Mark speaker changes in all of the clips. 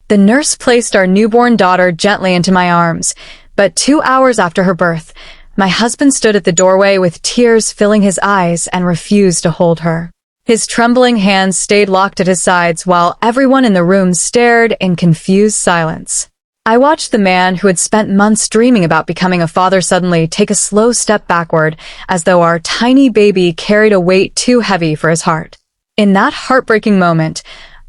Speaker 1: The nurse placed our newborn daughter gently into my arms, but 2 hours after her birth, my husband stood at the doorway with tears filling his eyes and refused to hold her. His trembling hands stayed locked at his sides while everyone in the room stared in confused silence. I watched the man who had spent months dreaming about becoming a father suddenly take a slow step backward, as though our tiny baby carried a weight too heavy for his heart. In that heartbreaking moment,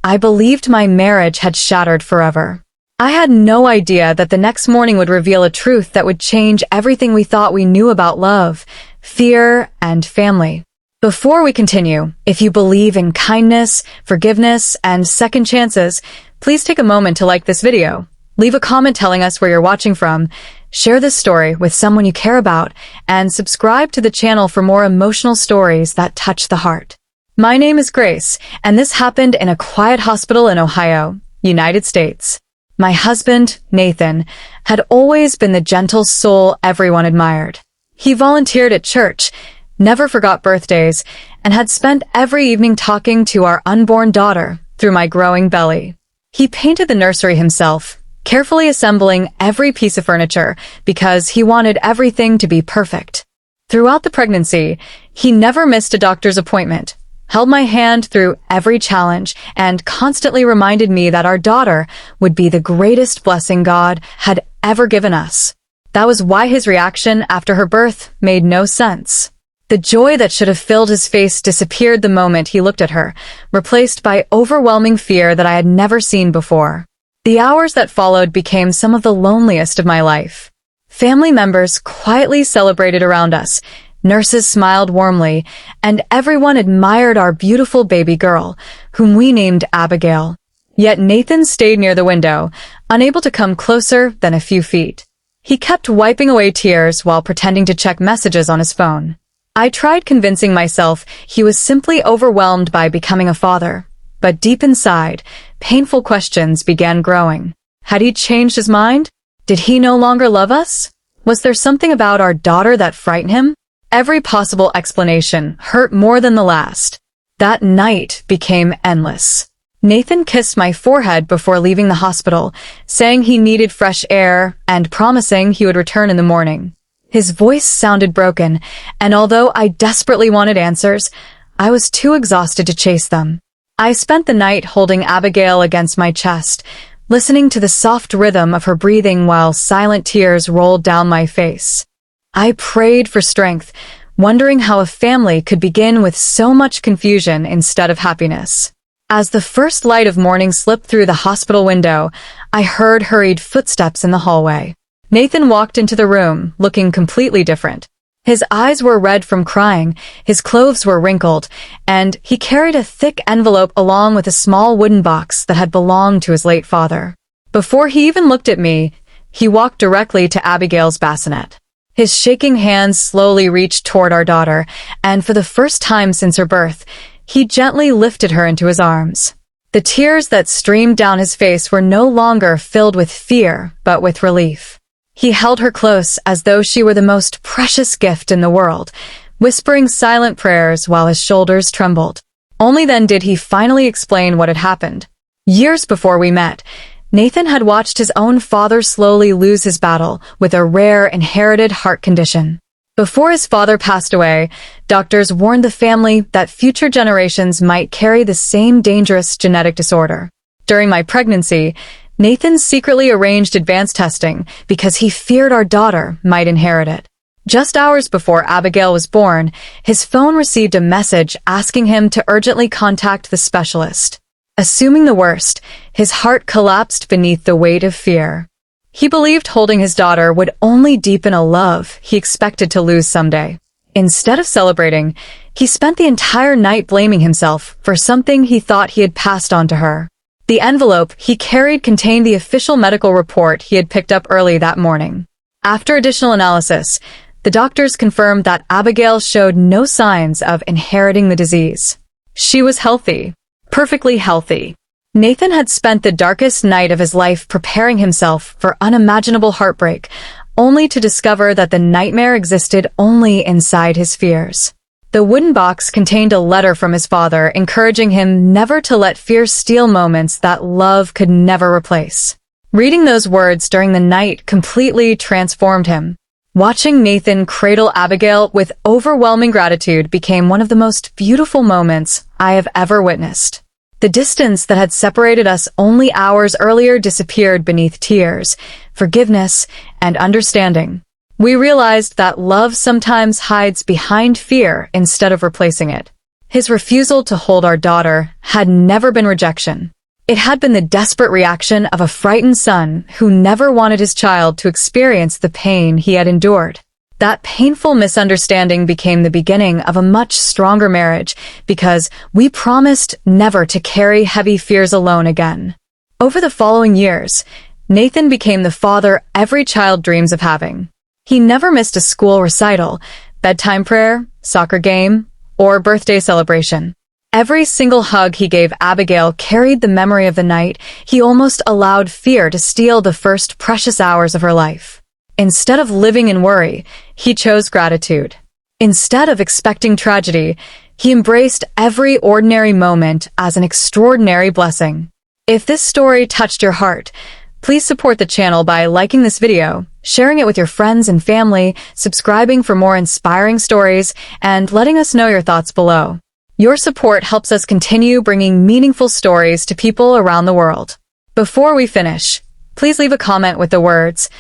Speaker 1: I believed my marriage had shattered forever. I had no idea that the next morning would reveal a truth that would change everything we thought we knew about love, fear, and family. Before we continue, if you believe in kindness, forgiveness, and second chances, please take a moment to like this video. Leave a comment telling us where you're watching from, share this story with someone you care about, and subscribe to the channel for more emotional stories that touch the heart. My name is Grace, and this happened in a quiet hospital in Ohio, United States. My husband, Nathan, had always been the gentle soul everyone admired. He volunteered at church, never forgot birthdays, and had spent every evening talking to our unborn daughter through my growing belly. He painted the nursery himself, carefully assembling every piece of furniture because he wanted everything to be perfect. Throughout the pregnancy, he never missed a doctor's appointment, held my hand through every challenge, and constantly reminded me that our daughter would be the greatest blessing God had ever given us. That was why his reaction after her birth made no sense. The joy that should have filled his face disappeared the moment he looked at her, replaced by overwhelming fear that I had never seen before. The hours that followed became some of the loneliest of my life. Family members quietly celebrated around us, nurses smiled warmly, and everyone admired our beautiful baby girl, whom we named Abigail. Yet Nathan stayed near the window, unable to come closer than a few feet. He kept wiping away tears while pretending to check messages on his phone. I tried convincing myself he was simply overwhelmed by becoming a father, but deep inside, painful questions began growing. Had he changed his mind? Did he no longer love us? Was there something about our daughter that frightened him? Every possible explanation hurt more than the last. That night became endless. Nathan kissed my forehead before leaving the hospital, saying he needed fresh air and promising he would return in the morning. His voice sounded broken, and although I desperately wanted answers, I was too exhausted to chase them. I spent the night holding Abigail against my chest, listening to the soft rhythm of her breathing while silent tears rolled down my face. I prayed for strength, wondering how a family could begin with so much confusion instead of happiness. As the first light of morning slipped through the hospital window, I heard hurried footsteps in the hallway. Nathan walked into the room, looking completely different. His eyes were red from crying, his clothes were wrinkled, and he carried a thick envelope along with a small wooden box that had belonged to his late father. Before he even looked at me, he walked directly to Abigail's bassinet. His shaking hands slowly reached toward our daughter, and for the first time since her birth, he gently lifted her into his arms. The tears that streamed down his face were no longer filled with fear, but with relief. He held her close as though she were the most precious gift in the world, whispering silent prayers while his shoulders trembled. Only then did he finally explain what had happened. Years before we met, Nathan had watched his own father slowly lose his battle with a rare inherited heart condition. Before his father passed away, doctors warned the family that future generations might carry the same dangerous genetic disorder. During my pregnancy, Nathan secretly arranged advanced testing because he feared our daughter might inherit it. Just hours before Abigail was born, his phone received a message asking him to urgently contact the specialist. Assuming the worst, his heart collapsed beneath the weight of fear. He believed holding his daughter would only deepen a love he expected to lose someday. Instead of celebrating, he spent the entire night blaming himself for something he thought he had passed on to her. The envelope he carried contained the official medical report he had picked up early that morning. After additional analysis, the doctors confirmed that Abigail showed no signs of inheriting the disease. She was healthy, perfectly healthy. Nathan had spent the darkest night of his life preparing himself for unimaginable heartbreak, only to discover that the nightmare existed only inside his fears. The wooden box contained a letter from his father encouraging him never to let fear steal moments that love could never replace. Reading those words during the night completely transformed him. Watching Nathan cradle Abigail with overwhelming gratitude became one of the most beautiful moments I have ever witnessed. The distance that had separated us only hours earlier disappeared beneath tears, forgiveness, and understanding. We realized that love sometimes hides behind fear instead of replacing it. His refusal to hold our daughter had never been rejection. It had been the desperate reaction of a frightened son who never wanted his child to experience the pain he had endured. That painful misunderstanding became the beginning of a much stronger marriage because we promised never to carry heavy fears alone again. Over the following years, Nathan became the father every child dreams of having. He never missed a school recital, bedtime prayer, soccer game, or birthday celebration. Every single hug he gave Abigail carried the memory of the night he almost allowed fear to steal the first precious hours of her life. Instead of living in worry, he chose gratitude. Instead of expecting tragedy, he embraced every ordinary moment as an extraordinary blessing. If this story touched your heart, please support the channel by liking this video, sharing it with your friends and family, subscribing for more inspiring stories, and letting us know your thoughts below. Your support helps us continue bringing meaningful stories to people around the world. Before we finish, please leave a comment with the words,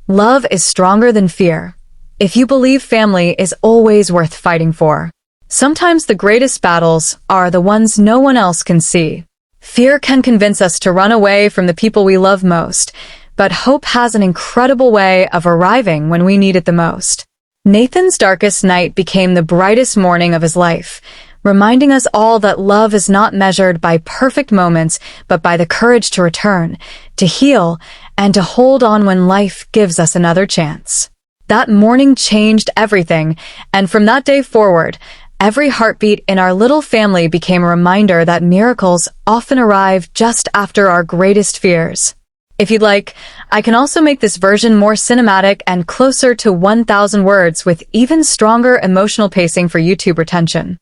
Speaker 1: "Love is stronger than fear," if you believe family is always worth fighting for. Sometimes the greatest battles are the ones no one else can see. Fear can convince us to run away from the people we love most, but hope has an incredible way of arriving when we need it the most. Nathan's darkest night became the brightest morning of his life, reminding us all that love is not measured by perfect moments, but by the courage to return, to heal, and to hold on when life gives us another chance. That morning changed everything, and from that day forward, every heartbeat in our little family became a reminder that miracles often arrive just after our greatest fears. If you'd like, I can also make this version more cinematic and closer to 1,000 words with even stronger emotional pacing for YouTube retention.